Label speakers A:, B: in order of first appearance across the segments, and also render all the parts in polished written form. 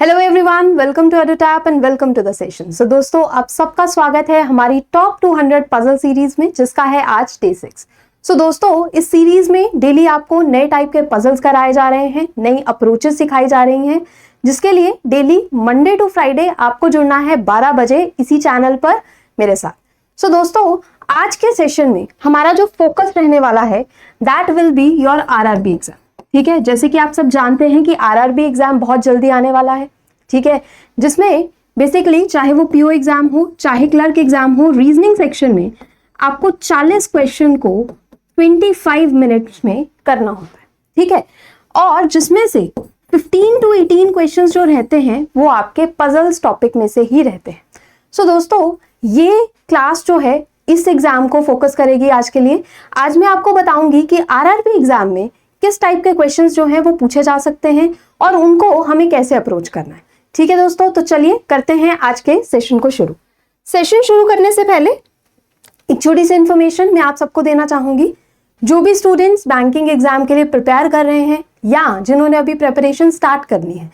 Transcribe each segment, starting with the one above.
A: Hello everyone, welcome to Edutap and welcome to the session. So दोस्तों, आप सबका स्वागत है हमारी टॉप 200 पजल सीरीज में, जिसका है आज डे 6। सो दोस्तों, इस सीरीज में डेली आपको नए टाइप के पजल्स कराए जा रहे हैं, नई अप्रोचेस सिखाई जा रही हैं, जिसके लिए डेली मंडे टू फ्राइडे आपको जुड़ना है 12 बजे इसी चैनल पर मेरे साथ। सो दोस्तों, आज के सेशन में हमारा जो फोकस रहने वाला है that will be your RRB exam. ठीक है, जैसे कि आप सब जानते हैं कि आरआरबी एग्जाम बहुत जल्दी आने वाला है। ठीक है, जिसमें बेसिकली चाहे वो पीओ एग्जाम हो चाहे क्लर्क एग्जाम हो, रीजनिंग सेक्शन में आपको 40 क्वेश्चन को 25 मिनट्स में करना होता है। ठीक है, और जिसमें से 15 to 18 क्वेश्चंस जो रहते हैं वो आपके पजल्स टॉपिक में से ही रहते हैं। सो दोस्तों, ये क्लास जो है इस एग्जाम को फोकस करेगी आज के लिए। आज मैं आपको बताऊंगी कि आरआरबी एग्जाम में किस टाइप के क्वेश्चंस जो हैं वो पूछे जा सकते हैं और उनको हमें कैसे अप्रोच करना है। ठीक है दोस्तों, तो चलिए करते हैं आज के सेशन को शुरू। सेशन शुरू करने से पहले एक छोटी सी इंफॉर्मेशन मैं आप सबको देना चाहूंगी। जो भी स्टूडेंट्स बैंकिंग एग्जाम के लिए प्रिपेयर कर रहे हैं या जिन्होंने अभी प्रिपरेशन स्टार्ट करनी है,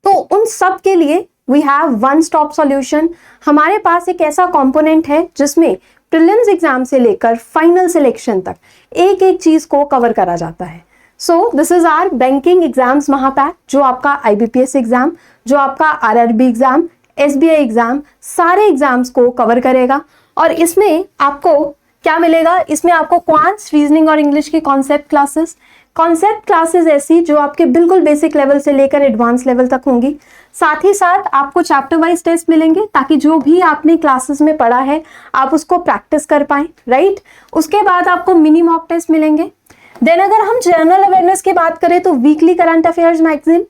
A: तो उन सब के लिए we have one stop solution. हमारे पास एक ऐसा कंपोनेंट है जिसमें प्रीलिम्स एग्जाम से लेकर फाइनल सिलेक्शन तक एक एक चीज को कवर करा जाता है। So this is our banking exams महापैक, जो आपका आईबीपीएस एग्जाम, जो आपका आरआरबी एग्जाम, एसबीआई एग्जाम, सारे एग्जाम्स को कवर करेगा। और इसमें आपको क्या मिलेगा? इसमें आपको क्वांट्स, रीजनिंग और इंग्लिश की कॉन्सेप्ट क्लासेस ऐसी जो आपके बिल्कुल बेसिक लेवल से लेकर एडवांस लेवल तक होंगी। साथ ही साथ आपको चैप्टर वाइज टेस्ट मिलेंगे ताकि जो भी आपने क्लासेस में पढ़ा है आप उसको प्रैक्टिस कर पाए, राइट। उसके बाद आपको मिनी मॉक टेस्ट मिलेंगे। देन अगर हम जनरल अवेयरनेस की बात करें तो weekly current affairs magazine,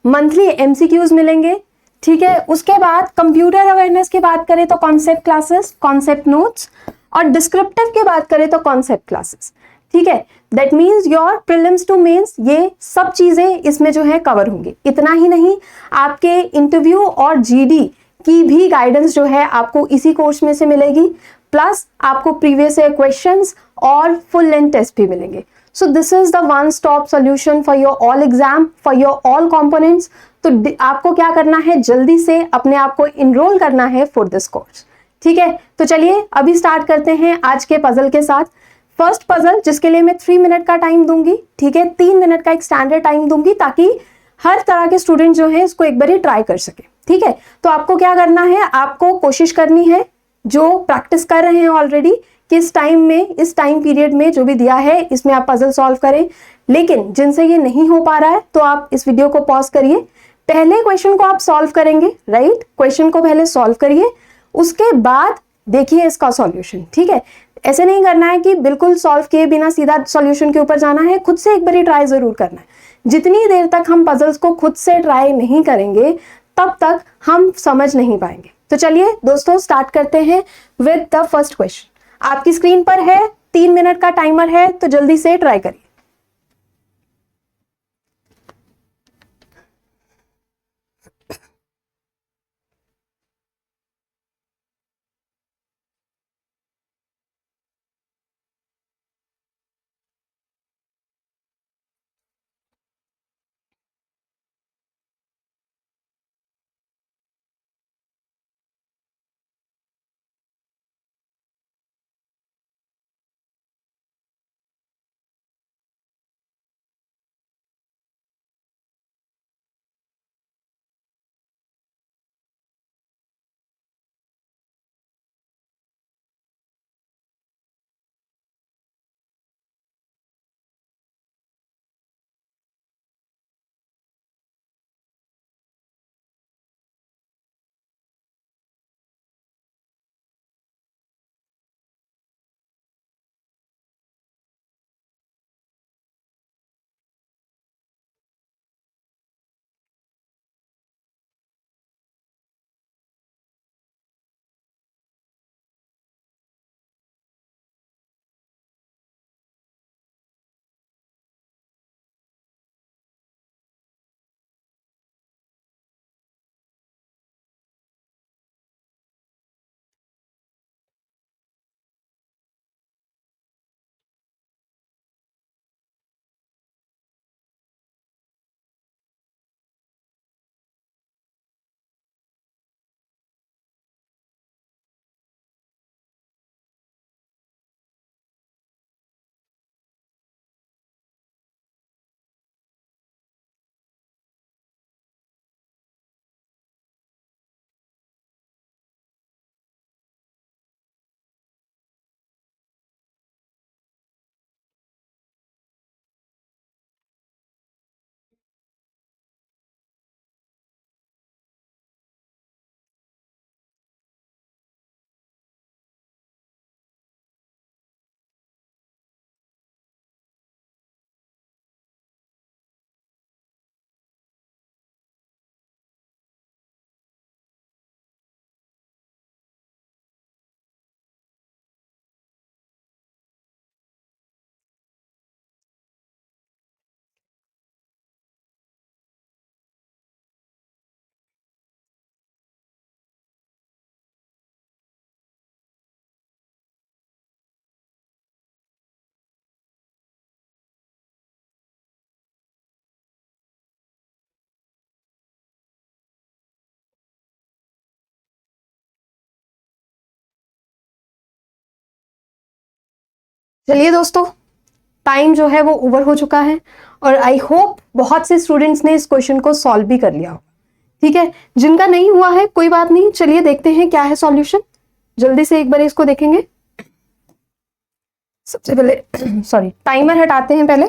A: monthly MCQs मिलेंगे। ठीक है, उसके बाद कंप्यूटर अवेयरनेस की बात करें तो कॉन्सेप्ट क्लासेस, कॉन्सेप्ट नोट्स, और डिस्क्रिप्टिव की बात करें तो कॉन्सेप्ट क्लासेस। ठीक है, that means your prelims to mains, ये सब चीजें इसमें जो है कवर होंगी। इतना ही नहीं, आपके इंटरव्यू और जीडी की भी गाइडेंस जो है आपको इसी कोर्स में से मिलेगी, प्लस आपको प्रीवियस ईयर क्वेश्चंस और फुल लेंथ टेस्ट भी मिलेंगे। सो this is the one stop solution for your all exam, for your all components. तो आपको क्या करना है, जल्दी से अपने आप को इनरोल करना है फॉर दिस कोर्स। ठीक है, तो चलिए अभी स्टार्ट करते हैं आज के पजल के साथ। फर्स्ट पजल, जिसके लिए मैं 3 मिनट का टाइम दूंगी। ठीक है, 3 मिनट का एक स्टैंडर्ड टाइम दूंगी ताकि हर तरह के स्टूडेंट जो है इसको एक बार ही ट्राई कर सके। ठीक है, तो आपको क्या करना है, आपको कोशिश करनी है जो प्रैक्टिस कर रहे हैं ऑलरेडी, किस टाइम में, इस टाइम पीरियड में जो भी दिया है इसमें आप पजल सॉल्व करें। लेकिन जिनसे ये नहीं हो पा रहा है तो आप इस वीडियो को पॉज करिए, पहले क्वेश्चन को आप सॉल्व करेंगे, राइट। क्वेश्चन को पहले सॉल्व करिए, उसके बाद देखिए इसका सॉल्यूशन। ठीक है, ऐसे नहीं करना है कि बिल्कुल सॉल्व किए बिना सीधा सॉल्यूशन के ऊपर जाना है, खुद से एक बार ट्राई जरूर करना है। जितनी देर तक हम पजल्स को खुद से ट्राई नहीं करेंगे तब तक हम समझ नहीं पाएंगे। तो चलिए दोस्तों, स्टार्ट करते हैं विद द फर्स्ट क्वेश्चन। आपकी स्क्रीन पर है, 3 मिनट का टाइमर है, तो जल्दी से ट्राई करिए। चलिए दोस्तों, टाइम जो है वो ओवर हो चुका है और आई होप बहुत से स्टूडेंट्स ने इस क्वेश्चन को सॉल्व भी कर लिया हो। ठीक है, जिनका नहीं हुआ है कोई बात नहीं, चलिए देखते हैं क्या है सॉल्यूशन। जल्दी से एक बार इसको देखेंगे। सबसे पहले सॉरी टाइमर हटाते हैं पहले।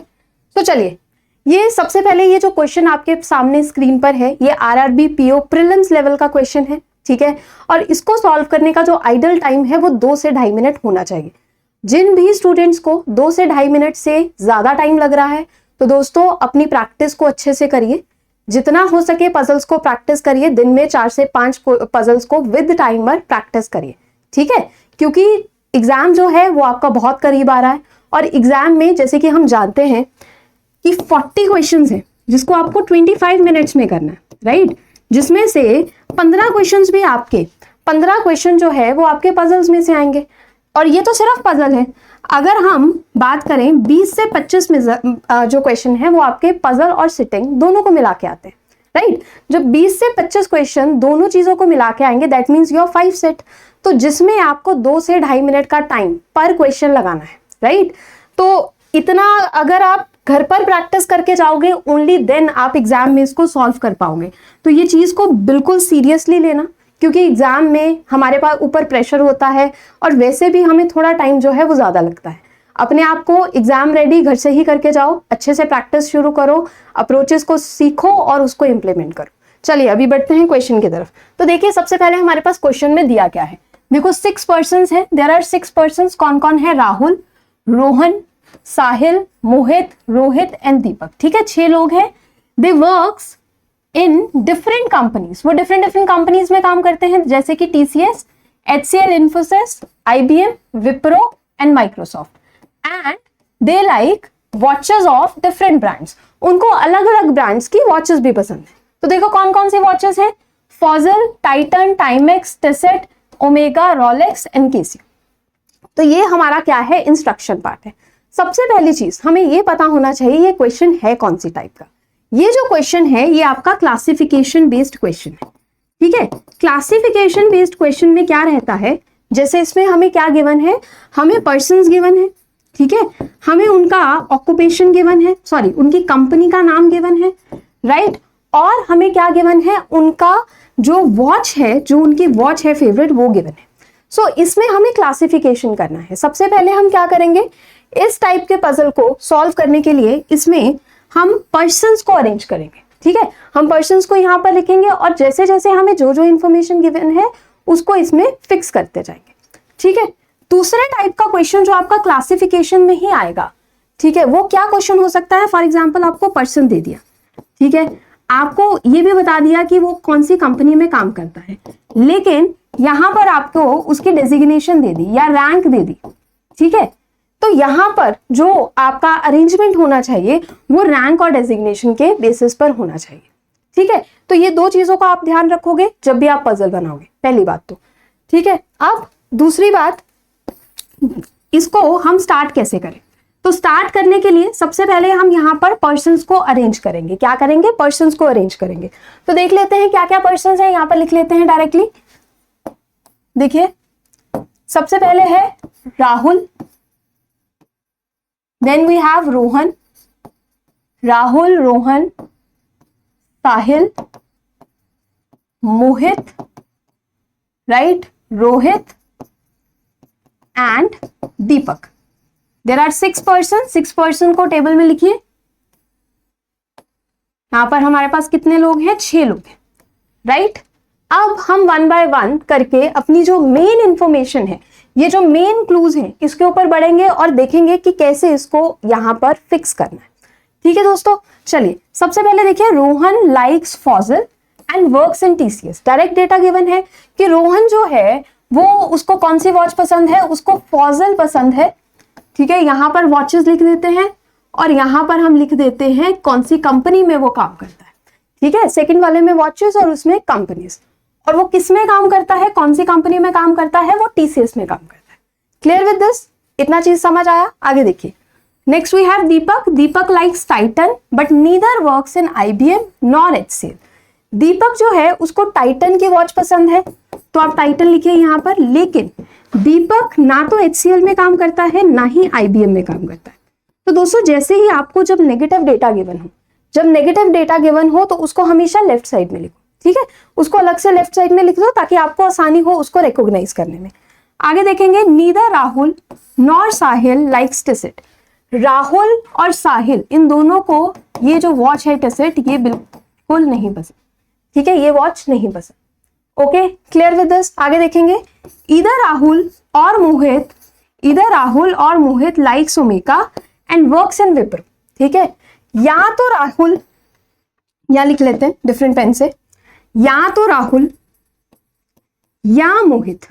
A: तो चलिए, ये सबसे पहले ये जो क्वेश्चन आपके सामने स्क्रीन पर है ये आरआरबी पीओ प्रीलिम्स लेवल का क्वेश्चन है। ठीक है, और इसको सॉल्व करने का जो आइडल टाइम है वो 2 से 2.5 मिनट होना चाहिए। जिन भी स्टूडेंट्स को 2 से 2.5 मिनट से ज्यादा टाइम लग रहा है तो दोस्तों अपनी प्रैक्टिस को अच्छे से करिए, जितना हो सके पजल्स को प्रैक्टिस करिए। दिन में 4 से 5 पजल्स को विद टाइमर प्रैक्टिस करिए। ठीक है, क्योंकि एग्जाम जो है वो आपका बहुत करीब आ रहा है और एग्जाम में जैसे कि हम जानते हैं कि 40 क्वेश्चंस हैं जिसको आपको 25 मिनट्स में करना है, राइट, जिसमें से 15 क्वेश्चंस भी आपके 15 क्वेश्चन जो है वो आपके पजल्स में से आएंगे। और ये तो सिर्फ पजल है। अगर हम बात करें 20 से 25 में जो क्वेश्चन है वो आपके पजल और सिटिंग दोनों को मिला के आते हैं, राइट। जब 20 से 25 क्वेश्चन दोनों चीजों को मिला के आएंगे दैट मीन्स योर 5 सेट, तो जिसमें आपको 2 से 2.5 मिनट का टाइम पर क्वेश्चन लगाना है, राइट। तो इतना अगर आप घर पर प्रैक्टिस करके जाओगे ओनली देन आप एग्जाम में इसको सॉल्व कर पाओगे। तो ये चीज को बिल्कुल सीरियसली लेना, क्योंकि एग्जाम में हमारे पास ऊपर प्रेशर होता है और वैसे भी हमें थोड़ा टाइम जो है वो ज्यादा लगता है। अपने आप को एग्जाम रेडी घर से ही करके जाओ, अच्छे से प्रैक्टिस शुरू करो, अप्रोचेस को सीखो और उसको इम्प्लीमेंट करो। चलिए अभी बढ़ते हैं क्वेश्चन की तरफ। तो देखिए सबसे पहले हमारे पास क्वेश्चन में दिया क्या है। देखो 6 पर्सन्स है, देयर आर 6 पर्सन्स। कौन कौन है? राहुल, रोहन, साहिल, मोहित, रोहित एंड दीपक। ठीक है, 6 लोग हैं। दे वर्क्स इन डिफरेंट कंपनीज, वो डिफरेंट कंपनीज में काम करते हैं, जैसे कि TCS, HCL, Infosys, IBM, Wipro and Microsoft. And they like watches of different brands, उनको अलग अलग ब्रांड्स की वॉचेस भी पसंद है। तो देखो कौन कौन सी वॉचेस है? Fossil, Titan, Timex, Tissot, Omega, Rolex and Casio. तो ये हमारा क्या है? इंस्ट्रक्शन पार्ट है। सबसे पहली चीज हमें ये पता होना चाहिए ये क्वेश्चन है कौन सी टाइप का। ये जो क्वेश्चन है ये आपका क्लासिफिकेशन बेस्ड क्वेश्चन है। ठीक है, क्लासिफिकेशन बेस्ड क्वेश्चन में क्या रहता है, जैसे इसमें हमें क्या गिवन है? हमें पर्सन्स गिवन है, ठीक है, हमें उनका ऑक्यूपेशन गिवन है, सॉरी उनकी कंपनी का नाम गिवन है, राइट, और हमें क्या गिवन है? उनका जो वॉच है, जो उनकी वॉच है फेवरेट, वो गिवन है। सो इसमें हमें क्लासिफिकेशन करना है। सबसे पहले हम क्या करेंगे, इस टाइप के पजल को सॉल्व करने के लिए इसमें हम पर्सन्स को अरेंज करेंगे। ठीक है, हम पर्सन्स को यहाँ पर लिखेंगे और जैसे जैसे हमें जो जो इंफॉर्मेशन गिवन है उसको इसमें फिक्स करते जाएंगे। ठीक है, दूसरे टाइप का क्वेश्चन जो आपका क्लासिफिकेशन में ही आएगा, ठीक है, वो क्या क्वेश्चन हो सकता है? फॉर एग्जाम्पल आपको पर्सन दे दिया, ठीक है, आपको ये भी बता दिया कि वो कौन सी कंपनी में काम करता है, लेकिन यहां पर आपको उसकी डेजिग्नेशन दे दी या रैंक दे दी। ठीक है, तो यहां पर जो आपका अरेंजमेंट होना चाहिए वो रैंक और डेजिग्नेशन के बेसिस पर होना चाहिए। ठीक है, तो ये 2 चीजों का आप ध्यान रखोगे जब भी आप पजल बनाओगे, पहली बात तो। ठीक है, अब दूसरी बात, इसको हम स्टार्ट कैसे करें? तो स्टार्ट करने के लिए सबसे पहले हम यहाँ पर पर्सन्स को अरेंज करेंगे। क्या करेंगे? पर्सन्स को अरेंज करेंगे। तो देख लेते हैं क्या क्या पर्सन्स है, यहाँ पर लिख लेते हैं डायरेक्टली। देखिए सबसे पहले है Rahul, then we have Rohan, Rahul, Rohan, Sahil, Mohit, right, Rohit and Deepak. There are 6 person. 6 person को टेबल में लिखिए। यहां पर हमारे पास कितने लोग हैं? 6 लोग हैं, राइट। अब हम 1 बाय 1 करके अपनी जो मेन इंफॉर्मेशन है, ये जो मेन क्लूज हैं, इसके ऊपर बढ़ेंगे और देखेंगे कि कैसे इसको यहां पर फिक्स करना है। ठीक है दोस्तों, चलिए सबसे पहले देखिए, Rohan likes fossil and works in TCS। Direct data given है कि रोहन जो है वो उसको कौन सी वॉच पसंद है? उसको फॉजल पसंद है। ठीक है, यहां पर वॉचेस लिख देते हैं और यहां पर हम लिख देते हैं कौन सी कंपनी में वो काम करता है। ठीक है, सेकंड वाले में वॉचेस और उसमें कंपनीज, और वो किस में काम करता है, कौन सी कंपनी में काम करता है? वो TCS में काम करता है। Clear with this? इतना चीज समझ आया? आगे देखिए, next we have Deepak. Deepak likes Titan but neither works in IBM nor HCL। Deepak जो है उसको टाइटन की वॉच पसंद है, तो आप टाइटन लिखिए यहाँ पर, लेकिन दीपक ना तो HCL में काम करता है ना ही IBM में काम करता है। तो दोस्तों जैसे ही आपको जब नेगेटिव डेटा गिवन हो तो उसको हमेशा लेफ्ट साइड में लिखो, ठीक है, उसको अलग से लेफ्ट साइड में लिख दो ताकि आपको आसानी हो उसको रिकॉग्नाइज करने में। आगे देखेंगे, नीदर राहुल नॉर साहिल लाइक्स टिसिट। राहुल और साहिल इन दोनों को ये जो वॉच है टिसिट ये बिल्कुल नहीं पसंद, ठीक है, ये वॉच नहीं पसंद। Okay, clear with this. आगे देखेंगे, इधर राहुल और Mohit likes Omega and works in Wipro, ठीक है, या तो राहुल, या लिख लेते हैं डिफरेंट पेन से, या तो राहुल या मोहित,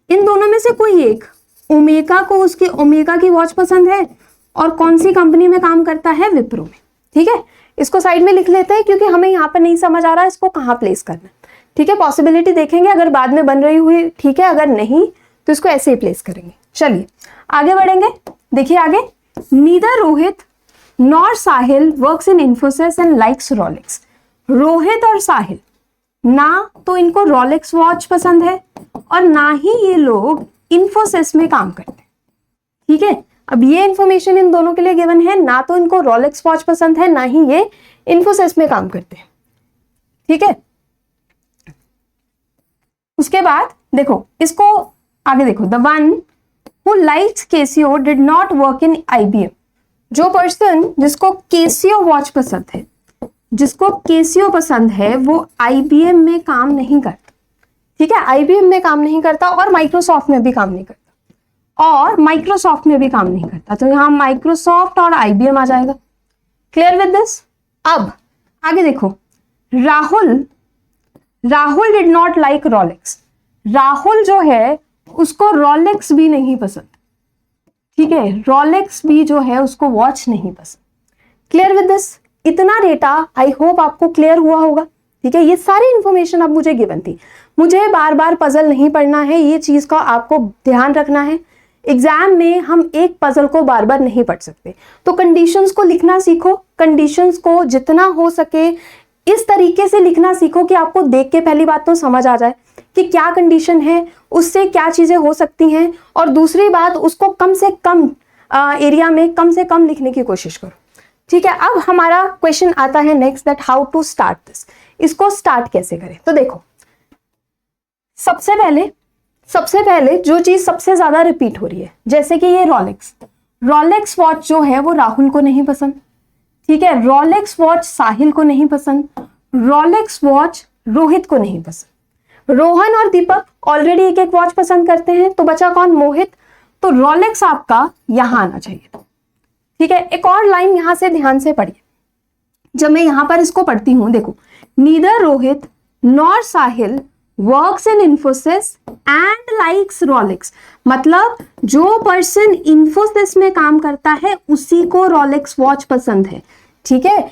A: इन दोनों में से कोई एक ओमेगा को, उसकी ओमेगा की वॉच पसंद है और कौन सी कंपनी में काम करता है, विप्रो में, ठीक है। इसको साइड में लिख लेते हैं क्योंकि हमें यहाँ पर नहीं समझ आ रहा है इसको कहाँ प्लेस करना, ठीक है। पॉसिबिलिटी देखेंगे अगर बाद में बन रही हुई, ठीक है, अगर नहीं तो इसको ऐसे ही प्लेस करेंगे। चलिए आगे बढ़ेंगे, देखिए आगे, neither Rohit nor Sahil works in Infosys and likes Rolex. Rohit और साहिल ना तो इनको रोलेक्स वॉच पसंद है और ना ही ये लोग इन्फोसिस में काम करते हैं, ठीक है। अब ये इंफॉर्मेशन इन दोनों के लिए गिवन है, ना तो इनको रोलेक्स वॉच पसंद है ना ही ये इन्फोसिस में काम करते हैं, ठीक है। उसके बाद देखो इसको आगे देखो, the one who likes Casio did not work in IBM। जो पर्सन जिसको केसियो वॉच पसंद है, जिसको केसियो पसंद है, वो IBM में काम नहीं करता, ठीक है, IBM में काम नहीं करता और माइक्रोसॉफ्ट में भी काम नहीं करता, तो यहां माइक्रोसॉफ्ट और IBM आ जाएगा। Clear with this. अब आगे देखो, Rahul did not like Rolex. Rahul जो है उसको रोलेक्स भी नहीं पसंद, ठीक है, रोलेक्स भी जो है उसको वॉच नहीं पसंद। Clear with this. इतना डेटा आई होप आपको क्लियर हुआ होगा, ठीक है। ये सारी इंफॉर्मेशन अब मुझे गिवन थी, मुझे बार बार पजल नहीं पढ़ना है, ये चीज का आपको ध्यान रखना है। एग्जाम में हम एक पजल को बार बार नहीं पढ़ सकते, तो कंडीशंस को लिखना सीखो, कंडीशंस को जितना हो सके इस तरीके से लिखना सीखो कि आपको देख के पहली बात तो समझ आ जाए कि क्या कंडीशन है, उससे क्या चीजें हो सकती हैं, और दूसरी बात उसको कम से कम एरिया में कम से कम लिखने की कोशिश करो, ठीक है। अब हमारा क्वेश्चन आता है next, that how to start this. इसको स्टार्ट कैसे करें, तो देखो सबसे पहले जो चीज सबसे ज्यादा रिपीट हो रही है, जैसे कि ये रोलेक्स वॉच जो है वो राहुल को नहीं पसंद, ठीक है, रोलेक्स वॉच साहिल को नहीं पसंद, रोलेक्स वॉच रोहित को नहीं पसंद। रोहन और दीपक ऑलरेडी एक एक वॉच पसंद करते हैं, तो बचा कौन, मोहित। तो रोलेक्स आपका यहां आना चाहिए, ठीक है। एक और लाइन यहां से ध्यान से पढ़िए, जब मैं यहां पर इसको पढ़ती हूं, देखो, neither Rohit nor Sahil works in Infosys and likes Rolex, मतलब जो पर्सन इन्फोसिस में काम करता है उसी को रोलेक्स वॉच पसंद है, ठीक है।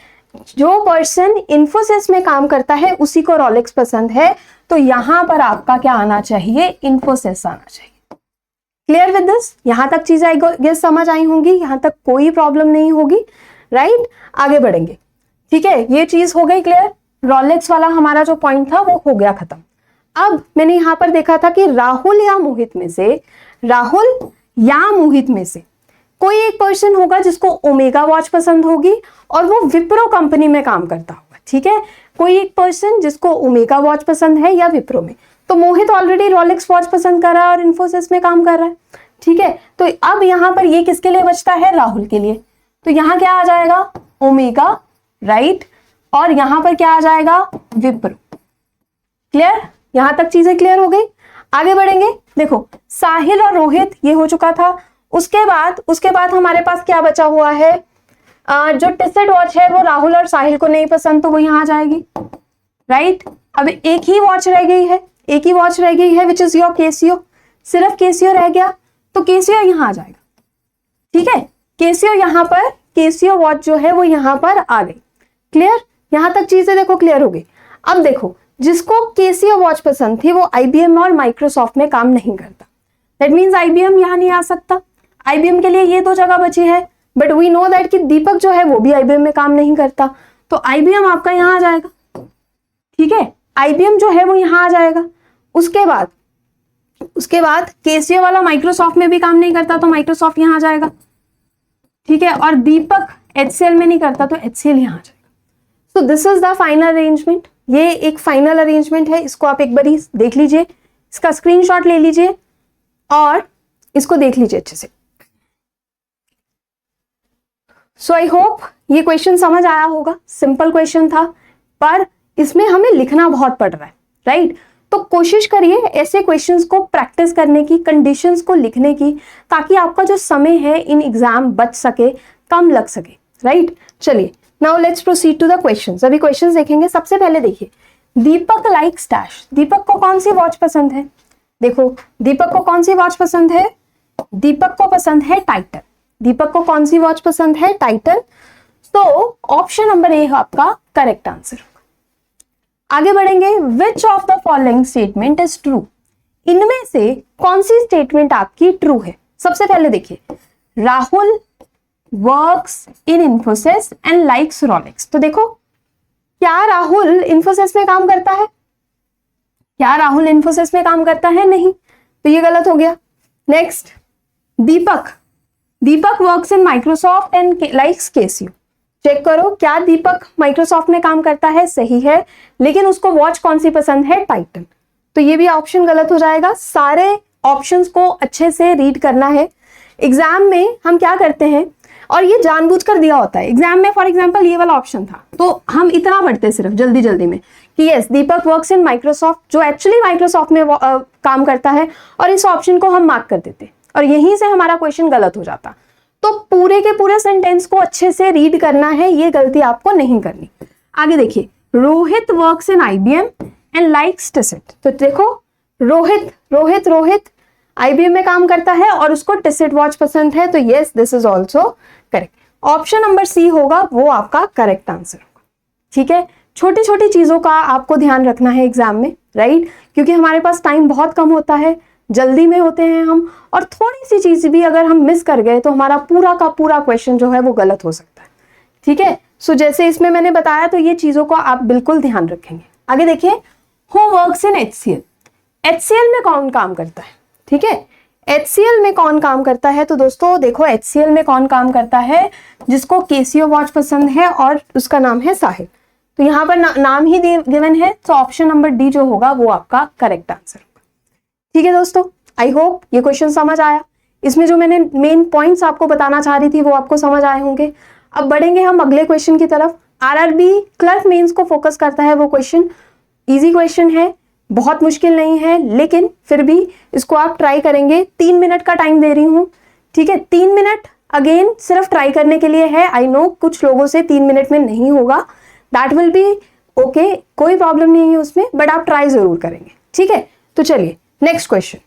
A: जो पर्सन इन्फोसिस में काम करता है उसी को रोलेक्स पसंद है, तो यहां पर आपका क्या आना चाहिए, इन्फोसिस आना चाहिए। Clear with this. यहां तक चीजें आई गेस समझ आई होंगी, यहां तक कोई प्रॉब्लम नहीं होगी, राइट। आगे बढ़ेंगे, ठीक है, ये चीज हो गई क्लियर। रोलेक्स वाला हमारा जो पॉइंट था वो हो गया खत्म। अब मैंने यहां पर देखा था कि राहुल या मोहित में से कोई एक पर्सन होगा जिसको ओमेगा वॉच पसंद होगी और वो विप्रो कंपनी में काम करता होगा, ठीक है। कोई एक पर्सन जिसको ओमेगा वॉच पसंद है या विप्रो में, तो मोहित ऑलरेडी रोलेक्स वॉच पसंद कर रहा है और इन्फोसिस में काम कर रहा है, ठीक है। तो अब यहां पर ये किसके लिए बचता है, राहुल के लिए, तो यहां क्या आ जाएगा, ओमेगा, राइट, और यहां पर क्या आ जाएगा, विप्रो। क्लियर, यहां तक चीजें क्लियर हो गई। आगे बढ़ेंगे, देखो साहिल और रोहित ये हो चुका था। उसके बाद हमारे पास क्या बचा हुआ है, जो टिसेट वॉच है वो राहुल और साहिल को नहीं पसंद, तो वो यहां आ जाएगी, राइट। अब एक ही वॉच रह गई है विच इज योर केसियो, सिर्फ केसियो रह गया, तो केसियो यहां आ जाएगा, ठीक है। केसियो यहां पर, केसियो वॉच जो है वो यहां पर आ गई। क्लियर, यहां तक चीजें देखो क्लियर हो गई। अब देखो जिसको केसियो वॉच पसंद थी वो IBM और माइक्रोसॉफ्ट में काम नहीं करता, दैट मीन्स IBM यहां नहीं आ सकता। IBM के लिए ये दो जगह बची है, बट वी नो दैट कि दीपक जो है वो भी IBM में काम नहीं करता, तो IBM आपका यहां आ जाएगा, ठीक है। IBM जो है वो यहां आ जाएगा। उसके बाद उसके बाद केसीओ वाला माइक्रोसॉफ्ट में भी काम नहीं करता तो माइक्रोसॉफ्ट यहां आ जाएगा, ठीक है, और दीपक एचसीएल में नहीं करता तो एचसीएल यहां आ जाएगा। सो this is the final arrangement. ये एक फाइनल अरेंजमेंट है, इसको आप एक बार देख लीजिए, इसका स्क्रीनशॉट ले लीजिए और इसको देख लीजिए अच्छे से। सो आई होप ये क्वेश्चन समझ आया होगा। सिंपल क्वेश्चन था पर इसमें हमें लिखना बहुत पड़ रहा है, राइट? तो कोशिश करिए ऐसे क्वेश्चंस को प्रैक्टिस करने की, कंडीशंस को लिखने की, ताकि आपका जो समय है इन एग्जाम बच सके, कम लग सके, राइट? चलिए now let's proceed to the questions. अभी क्वेश्चंस देखेंगे। सबसे पहले देखिए, दीपक लाइक्स डैश। दीपक को कौन सी वॉच पसंद है? देखो, दीपक को कौन सी वॉच पसंद है? दीपक को पसंद है टाइटन। दीपक को कौन सी वॉच पसंद है? टाइटन। तो ऑप्शन नंबर ए है आपका करेक्ट आंसर। आगे बढ़ेंगे। Which of the following statement is true? इनमें से कौन सी स्टेटमेंट आपकी ट्रू है? सबसे पहले देखिए, Rahul works in Infosys and likes Rolex. तो देखो, क्या राहुल इन्फोसिस में काम करता है? क्या राहुल इन्फोसिस में काम करता है? नहीं, तो ये गलत हो गया। Next, Deepak works in Microsoft and likes Casio. Check करो, क्या दीपक माइक्रोसॉफ्ट में काम करता है? सही है, लेकिन उसको वॉच कौन सी पसंद है? टाइटन। तो ये भी ऑप्शन गलत हो जाएगा। सारे ऑप्शंस को अच्छे से रीड करना है। एग्जाम में हम क्या करते हैं, और ये जानबूझकर दिया होता है एग्जाम में। फॉर एग्जाम्पल ये वाला ऑप्शन था तो हम इतना पढ़ते सिर्फ जल्दी जल्दी में कि yes Deepak works in Microsoft, जो एक्चुअली माइक्रोसॉफ्ट में काम करता है, और इस ऑप्शन को हम मार्क कर देते और यहीं से हमारा क्वेश्चन गलत हो जाता। तो पूरे के पूरे सेंटेंस को अच्छे से रीड करना है, ये गलती आपको नहीं करनी। आगे देखिए, Rohit works in IBM and likes Tissot. तो देखो, रोहित आईबीएम में काम करता है और उसको टिसिट वॉच पसंद है, तो yes this is also correct. Option number C होगा वो आपका करेक्ट आंसर होगा, ठीक है। छोटी छोटी चीजों का आपको ध्यान रखना है एग्जाम में, राइट? क्योंकि हमारे पास टाइम बहुत कम होता है, जल्दी में होते हैं हम, और थोड़ी सी चीज भी अगर हम मिस कर गए तो हमारा पूरा का पूरा क्वेश्चन जो है वो गलत हो सकता है, ठीक है। सो जैसे इसमें मैंने बताया, तो ये चीजों को आप बिल्कुल ध्यान रखेंगे। आगे देखिए, who works in HCL. HCL में कौन काम करता है? ठीक है, एचसीएल में कौन काम करता है? तो दोस्तों देखो, एचसीएल में कौन काम करता है? जिसको केसीओ वॉच पसंद है और उसका नाम है साहिल। तो यहाँ पर नाम ही गिवन है, तो ऑप्शन नंबर डी जो होगा वो आपका करेक्ट आंसर होगा, ठीक है दोस्तों। आई होप ये क्वेश्चन समझ आया। इसमें जो मैंने मेन पॉइंट्स आपको बताना चाह रही थी वो आपको समझ आए होंगे। अब बढ़ेंगे हम अगले क्वेश्चन की तरफ। आरआरबी क्लर्क मेंस को फोकस करता है वो क्वेश्चन। इजी क्वेश्चन है, बहुत मुश्किल नहीं है, लेकिन फिर भी इसको आप ट्राई करेंगे। 3 मिनट का टाइम दे रही हूं, ठीक है। 3 मिनट अगेन सिर्फ ट्राई करने के लिए है। आई नो कुछ लोगों से 3 मिनट में नहीं होगा, दैट विल बी ओके, कोई प्रॉब्लम नहीं है उसमें, बट आप ट्राई जरूर करेंगे, ठीक है। तो चलिए नेक्स्ट क्वेश्चन।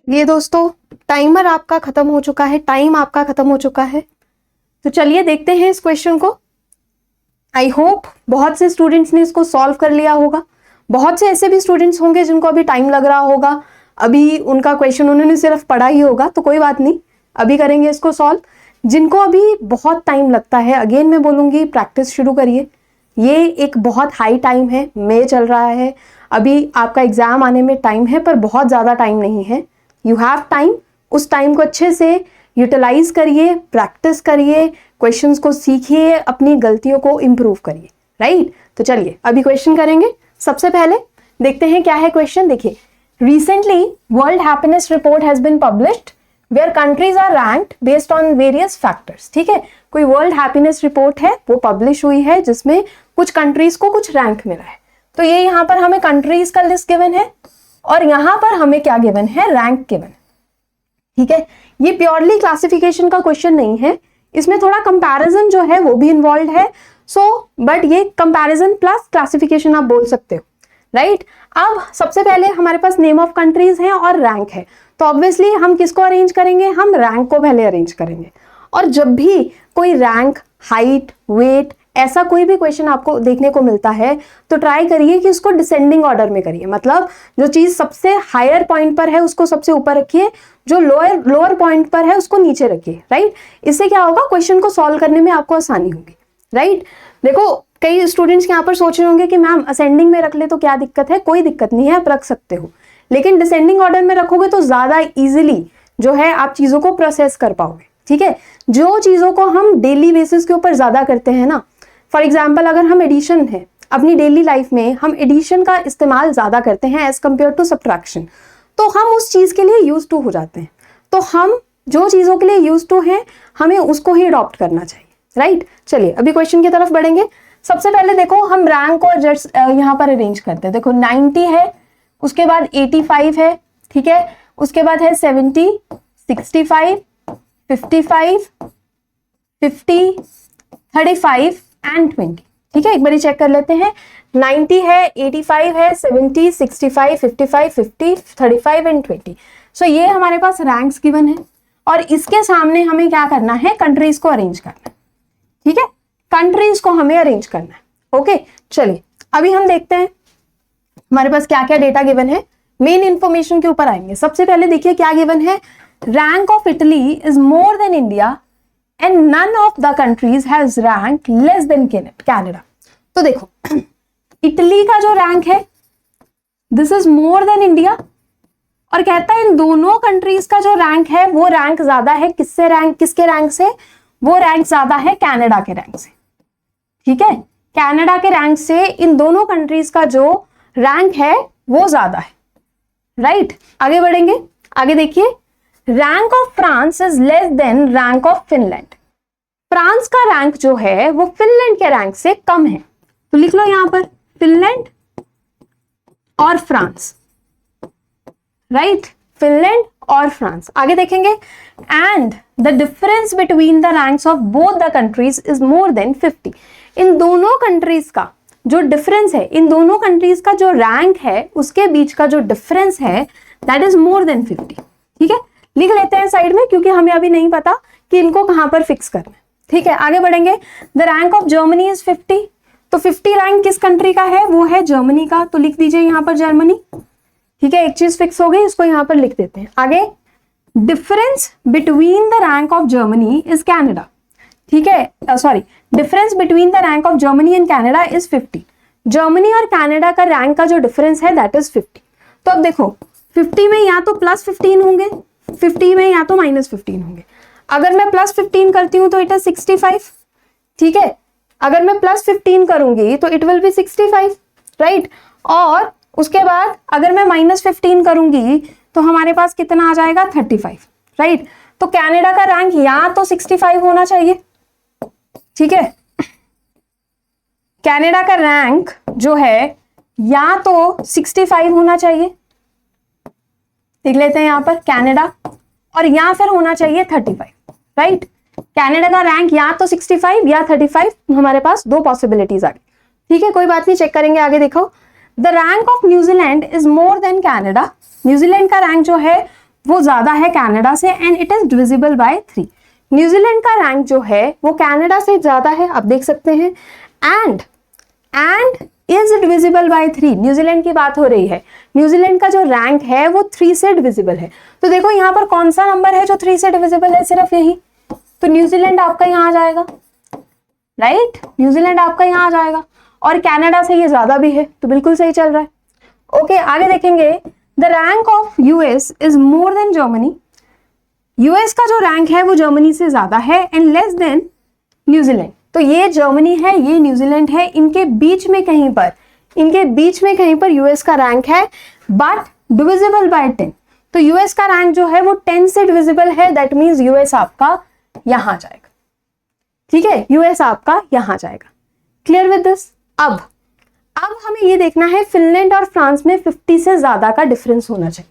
A: ये दोस्तों टाइमर आपका खत्म हो चुका है, टाइम आपका खत्म हो चुका है। तो चलिए देखते हैं इस क्वेश्चन को। आई होप बहुत से स्टूडेंट्स ने इसको सॉल्व कर लिया होगा। बहुत से ऐसे भी स्टूडेंट्स होंगे जिनको अभी टाइम लग रहा होगा, अभी उनका क्वेश्चन उन्होंने सिर्फ पढ़ा ही होगा, तो कोई बात नहीं, अभी करेंगे इसको सॉल्व। जिनको अभी बहुत टाइम लगता है, अगेन मैं बोलूँगी प्रैक्टिस शुरू करिए। ये एक बहुत हाई टाइम है, मई चल रहा है, अभी आपका एग्जाम आने में टाइम है, पर बहुत ज़्यादा टाइम नहीं है। यू हैव टाइम, उस टाइम को अच्छे से यूटिलाइज करिए, प्रैक्टिस करिए, क्वेश्चंस को सीखिए, अपनी गलतियों को इम्प्रूव करिए, राइट। तो चलिए अभी क्वेश्चन करेंगे। सबसे पहले देखते हैं क्या है क्वेश्चन। देखिए, recently world happiness report has been published where countries are ranked based on various factors. ठीक है, कोई वर्ल्ड हैप्पीनेस रिपोर्ट है, वो पब्लिश हुई है, जिसमें कुछ कंट्रीज को कुछ रैंक मिला है। तो ये यहाँ पर हमें कंट्रीज का लिस्ट गिवन है और यहाँ पर हमें क्या गिवन है, रैंक गिवन है। ठीक है, ये प्योरली क्लासिफिकेशन का क्वेश्चन नहीं है, इसमें थोड़ा कंपैरिजन जो है वो भी इन्वॉल्व है। बट ये कंपैरिजन प्लस क्लासिफिकेशन आप बोल सकते हो, राइट। अब सबसे पहले हमारे पास नेम ऑफ कंट्रीज हैं और रैंक है, तो ऑब्वियसली हम किसको अरेंज करेंगे, हम रैंक को पहले अरेंज करेंगे। और जब भी कोई रैंक, हाइट, वेट, ऐसा कोई भी क्वेश्चन आपको देखने को मिलता है तो ट्राई करिए कि उसको डिसेंडिंग ऑर्डर में करिए, मतलब जो चीज सबसे हायर पॉइंट पर है उसको सबसे ऊपर रखिए, जो लोअर पॉइंट पर है उसको नीचे रखिए, राइट। इससे क्या होगा, क्वेश्चन को सॉल्व करने में आपको आसानी होगी, राइट। देखो, कई स्टूडेंट्स यहाँ पर सोच रहे होंगे कि मैम असेंडिंग में रख ले तो क्या दिक्कत है, कोई दिक्कत नहीं है, आप रख सकते हो, लेकिन डिसेंडिंग ऑर्डर में रखोगे तो ज्यादा इजीली जो है आप चीजों को प्रोसेस कर पाओगे। ठीक है, जो चीजों को हम डेली बेसिस के ऊपर ज्यादा करते हैं ना, फॉर एग्जाम्पल अगर हम एडिशन है, अपनी डेली लाइफ में हम एडिशन का इस्तेमाल ज्यादा करते हैं एज कंपेयर टू सब्ट्रैक्शन, तो हम उस चीज के लिए यूज टू हो जाते हैं। तो हम जो चीजों के लिए यूज टू हैं हमें उसको ही अडॉप्ट करना चाहिए, राइट। चलिए अभी क्वेश्चन की तरफ बढ़ेंगे। सबसे पहले देखो, हम रैंक को यहाँ पर अरेंज करते हैं। देखो 90 है, उसके बाद 85 है, ठीक है, उसके बाद है 70, 65, 55, 50, 35 एंड 20। ठीक है, एक बार चेक कर लेते हैं। 90 है, 85 है, 70, 65, 55, 50, 35 एंड 20। सो ये हमारे पास रैंक्स गिवन है और इसके सामने हमें क्या करना है, कंट्रीज को अरेंज करना है। ठीक है, कंट्रीज को हमें अरेंज करना है। ओके, चलिए अभी हम देखते हैं हमारे पास क्या क्या डेटा गिवन है। मेन इंफॉर्मेशन के ऊपर आएंगे। सबसे पहले देखिए क्या गिवन है, rank of Italy is more than India and none of the countries has rank less than Canada. तो देखो इटली का जो रैंक है this is more than India, और कहता है इन दोनों कंट्रीज का जो रैंक है वो रैंक ज्यादा है किसके रैंक से, वो रैंक ज्यादा है कनाडा के रैंक से। ठीक है, कनाडा के रैंक से इन दोनों कंट्रीज का जो रैंक है वो ज्यादा है, राइट। आगे बढ़ेंगे, आगे देखिए, rank of France is less than rank of Finland. France का रैंक जो है वो फिनलैंड के रैंक से कम है, तो लिख लो यहां पर फिनलैंड और फ्रांस, राइट, फिनलैंड और फ्रांस। आगे देखेंगे, and the difference between the ranks of both the countries is more then 50। इन दोनों कंट्रीज का जो डिफरेंस है, इन दोनों कंट्रीज का जो रैंक है उसके बीच का जो डिफरेंस है दैट इज मोर देन 50। ठीक है, लिख लेते हैं साइड में क्योंकि हमें अभी नहीं पता कि इनको कहां पर फिक्स करना है। ठीक है, आगे बढ़ेंगे। The rank of Germany is 50, तो 50 रैंक किस कंट्री का है, वो है जर्मनी का, तो लिख दीजिए यहां पर जर्मनी। ठीक है, एक चीज फिक्स हो गई, इसको यहां पर लिख देते हैं। आगे, difference between the rank of Germany is Canada. ठीक है, sorry, difference between the rank of Germany and Canada is 50। Germany और कनाडा का रैंक का जो डिफरेंस है दैट इज 50। तो अब देखो 50 में या तो +15 होंगे, 50 में या तो -15 होंगे। अगर मैं +15 करती हूं तो इट इज 65। ठीक है, अगर मैं +15 करूंगी तो इट विल बी 65, राइट। और उसके बाद अगर मैं -15 करूंगी तो हमारे पास कितना आ जाएगा, 35, राइट। तो कनाडा का रैंक या तो 65 होना चाहिए, ठीक है, कनाडा का रैंक जो है या तो 65 होना चाहिए, देख लेते हैं यहां पर कनाडा, और या फिर होना चाहिए 35, राइट। कनाडा का रैंक या तो 65 या 35, हमारे पास दो पॉसिबिलिटीज आ गई। ठीक है, कोई बात नहीं, चेक करेंगे। आगे देखो, the rank of New Zealand is more then Canada. New Zealand का रैंक जो है वो ज्यादा है कनाडा से and it is divisible by 3। New Zealand का रैंक जो है वो कनाडा से ज्यादा है, आप देख सकते हैं, and is divisible by 3। New Zealand की बात हो रही है, न्यूजीलैंड का जो रैंक है वो 3 से डिविजिबल है। तो देखो यहाँ पर कौन सा नंबर है जो 3 से डिविजिबल है, सिर्फ यही, तो न्यूजीलैंड आपका यहाँ आ जाएगा, राइट, न्यूजीलैंड आपका यहाँ आ जाएगा, और कनाडा से ये ज्यादा भी है, तो बिल्कुल सही चल रहा है। ओके, आगे देखेंगे, the rank of US is more then Germany. US का जो रैंक है वो जर्मनी से ज्यादा है एंड लेस देन न्यूजीलैंड। तो ये जर्मनी है, ये न्यूजीलैंड है, इनके बीच में कहीं पर यूएस का रैंक है, बट डिविजिबल बाय 10। तो यूएस का रैंक जो है वो 10 से डिविजिबल है, दैट मींस यूएस आपका यहां जाएगा, ठीक है, यूएस आपका यहां जाएगा। Clear with this? अब हमें ये देखना है फिनलैंड और फ्रांस में 50 से ज्यादा का डिफरेंस होना चाहिए।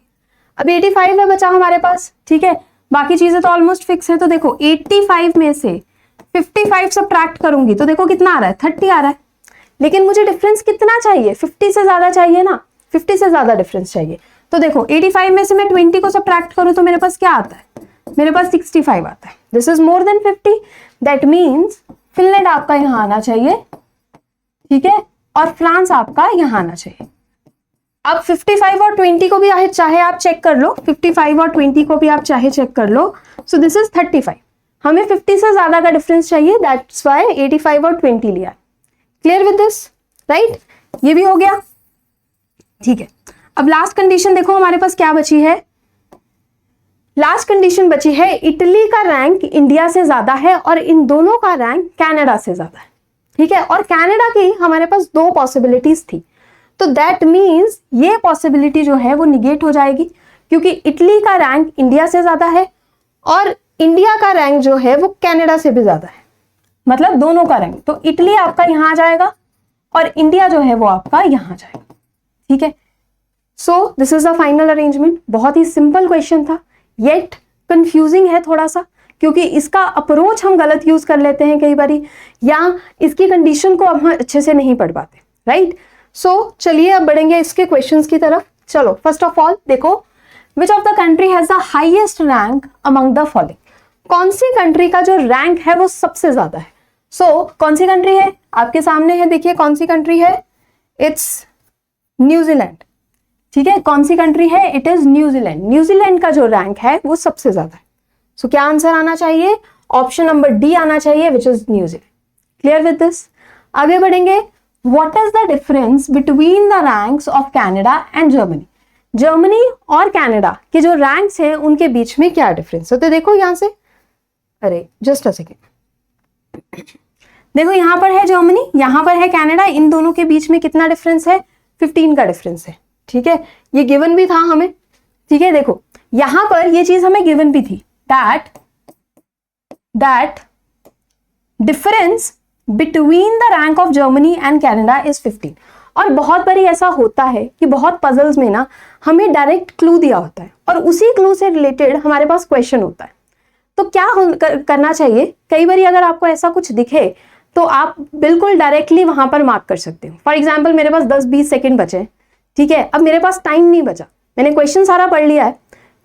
A: अब 85 है बचा हमारे पास, ठीक है, बाकी चीजें तो ऑलमोस्ट फिक्स है। तो देखो 85 में से 55 सब्ट्रैक्ट करूंगी तो देखो कितना आ रहा है, 30 आ रहा है, लेकिन मुझे डिफरेंस कितना चाहिए, 50 से ज्यादा चाहिए ना, 50 से ज्यादा डिफरेंस चाहिए। तो देखो 85 में से मैं 20 को सब्ट्रैक्ट करूं तो मेरे पास क्या आता है, मेरे पास 65 आता है। This is more then 50, that means Finland आपका यहां आना चाहिए, ठीक है, और फ्रांस आपका यहां आना चाहिए। अब 55 और 20 को भी चाहे आप चेक कर लो, 55 और 20 को भी आप चाहे चेक कर लो। सो दिस इज 35, हमें 50 से ज्यादा का डिफरेंस चाहिए, दैट्स व्हाई 85 और 20 लिया। क्लियर विद दिस, राइट, ये भी हो गया, ठीक है। अब लास्ट कंडीशन देखो हमारे पास क्या बची है, लास्ट कंडीशन बची है, इटली का रैंक इंडिया से ज्यादा है और इन दोनों का रैंक कनाडा से ज्यादा है, ठीक है, और कनाडा की हमारे पास 2 पॉसिबिलिटीज थी, तो दैट मीन्स ये पॉसिबिलिटी जो है वो निगेट हो जाएगी, क्योंकि इटली का रैंक इंडिया से ज्यादा है और इंडिया का रैंक जो है वो कनाडा से भी ज्यादा है, मतलब दोनों का रैंक। तो इटली आपका यहां आ जाएगा और इंडिया जो है वो आपका यहां जाएगा, ठीक है। So this is the final arrangement. बहुत ही सिंपल क्वेश्चन था, येट कंफ्यूजिंग है थोड़ा सा, क्योंकि इसका अप्रोच हम गलत यूज कर लेते हैं कई बारी, या इसकी कंडीशन को हम अच्छे से नहीं पढ़ पाते, राइट। सो चलिए अब बढ़ेंगे इसके क्वेश्चंस की तरफ। चलो, फर्स्ट ऑफ ऑल देखो, which of the country has the highest rank among the following. कौन सी कंट्री का जो रैंक है वो सबसे ज्यादा है। सो कौन सी कंट्री है, आपके सामने है, देखिए कौन सी कंट्री है, इट्स न्यूजीलैंड, ठीक है, कौन सी कंट्री है, इट इज न्यूजीलैंड। न्यूजीलैंड का जो रैंक है वो सबसे ज्यादा है। सो क्या आंसर आना चाहिए, ऑप्शन नंबर डी आना चाहिए, which is New Zealand. Clear with this? आगे बढ़ेंगे, what is the difference between the ranks of Canada and Germany. Germany और कनाडा के जो रैंक्स हैं उनके बीच में क्या डिफरेंस होते, देखो यहां से, अरे जस्ट अ सेकेंड, देखो यहां पर है जर्मनी, यहां पर है कनाडा, इन दोनों के बीच में कितना डिफरेंस है, 15 का डिफरेंस है, ठीक है, ये गिवन भी था हमें, ठीक है। देखो यहां पर ये चीज हमें गिवन भी थी, that difference between the rank of Germany and Canada is 15। और बहुत बारी ऐसा होता है कि बहुत पजल्स में ना हमें डायरेक्ट क्लू दिया होता है और उसी क्लू से रिलेटेड हमारे पास क्वेश्चन होता है, तो क्या करना चाहिए, कई बारी अगर आपको ऐसा कुछ दिखे तो आप बिल्कुल डायरेक्टली वहां पर मार्क कर सकते हो। फॉर एग्जाम्पल मेरे पास 10-20 सेकेंड बचे, ठीक है, अब मेरे पास टाइम नहीं बचा, मैंने क्वेश्चन सारा पढ़ लिया है,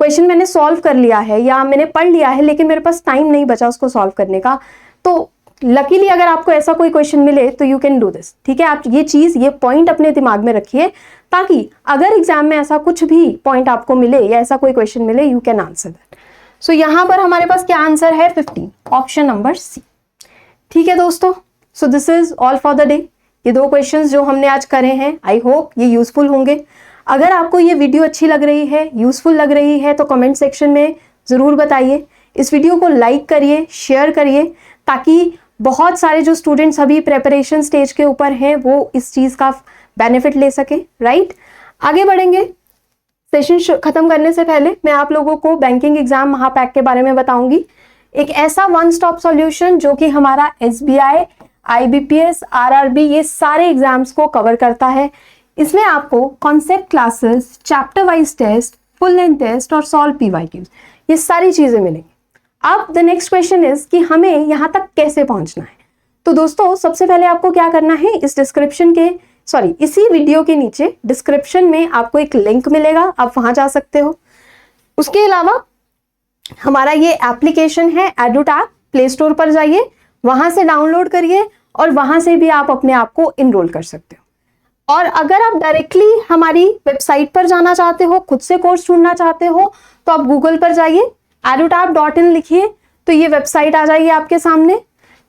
A: क्वेश्चन मैंने सॉल्व कर लिया है या मैंने पढ़ लिया है, लेकिन मेरे पास टाइम नहीं बचा उसको सॉल्व करने का, तो लकीली अगर आपको ऐसा कोई क्वेश्चन मिले तो यू कैन डू दिस, ठीक है। आप ये चीज, ये पॉइंट अपने दिमाग में रखिए, ताकि अगर एग्जाम में ऐसा कुछ भी पॉइंट आपको मिले या ऐसा कोई क्वेश्चन मिले, यू कैन आंसर दैट। सो यहां पर हमारे पास क्या आंसर है, 15, ऑप्शन नंबर सी, ठीक है दोस्तों। सो this is all for the day. ये 2 क्वेश्चंस जो हमने आज करे हैं, आई होप ये यूजफुल होंगे। अगर आपको ये वीडियो अच्छी लग रही है, यूजफुल लग रही है, तो कमेंट सेक्शन में जरूर बताइए। इस वीडियो को लाइक करिए, शेयर करिए, ताकि बहुत सारे जो स्टूडेंट्स अभी प्रेपरेशन स्टेज के ऊपर हैं वो इस चीज का बेनिफिट ले सके, राइट। आगे बढ़ेंगे, सेशन खत्म करने से पहले मैं आप लोगों को बैंकिंग एग्जाम महापैक के बारे में बताऊंगी। एक ऐसा वन स्टॉप सॉल्यूशन जो कि हमारा SBI, IBPS, RRB ये सारे एग्जाम्स को कवर करता है। इसमें आपको concept classes, chapter wise test, full length test और सॉल्व PYQs, ये सारी चीजें मिलेंगी। अब द नेक्स्ट क्वेश्चन इज कि हमें यहां तक कैसे पहुंचना है। तो दोस्तों सबसे पहले आपको क्या करना है, इसी वीडियो के नीचे डिस्क्रिप्शन में आपको एक लिंक मिलेगा, आप वहां जा सकते हो। उसके अलावा हमारा ये एप्लीकेशन है एडुटैप, प्ले स्टोर पर जाइए, वहां से डाउनलोड करिए और वहां से भी आप अपने आप को इनरोल कर सकते हो। और अगर आप डायरेक्टली हमारी वेबसाइट पर जाना चाहते हो, खुद से कोर्स ढूंढना चाहते हो, तो आप गूगल पर जाइए, edutap.in लिखिए तो ये वेबसाइट आ जाएगी आपके सामने।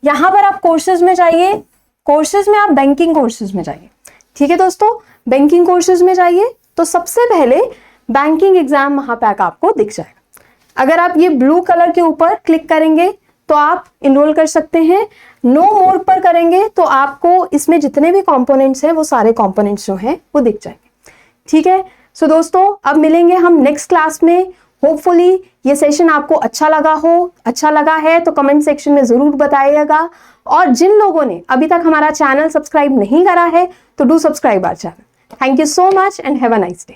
A: यहां पर आप कोर्सेज में जाइए, कोर्सेज में आप बैंकिंग कोर्सेज में जाइए। ठीक है दोस्तों, बैंकिंग कोर्सेज में जाइए तो सबसे पहले बैंकिंग एग्जाम महापैक आपको दिख जाएगा। अगर आप ये ब्लू कलर के ऊपर क्लिक करेंगे तो आप इनरोल कर सकते हैं। नो मोर पर करेंगे तो आपको इसमें जितने भी कंपोनेंट्स हैं वो सारे कंपोनेंट्स जो हैं वो दिख जाएंगे। ठीक है, सो दोस्तों अब मिलेंगे हम नेक्स्ट क्लास में। होपफुली ये सेशन आपको अच्छा लगा है तो कमेंट सेक्शन में जरूर बताइएगा। और जिन लोगों ने अभी तक हमारा चैनल सब्सक्राइब नहीं करा है तो do subscribe our channel. Thank you so much and have a nice day.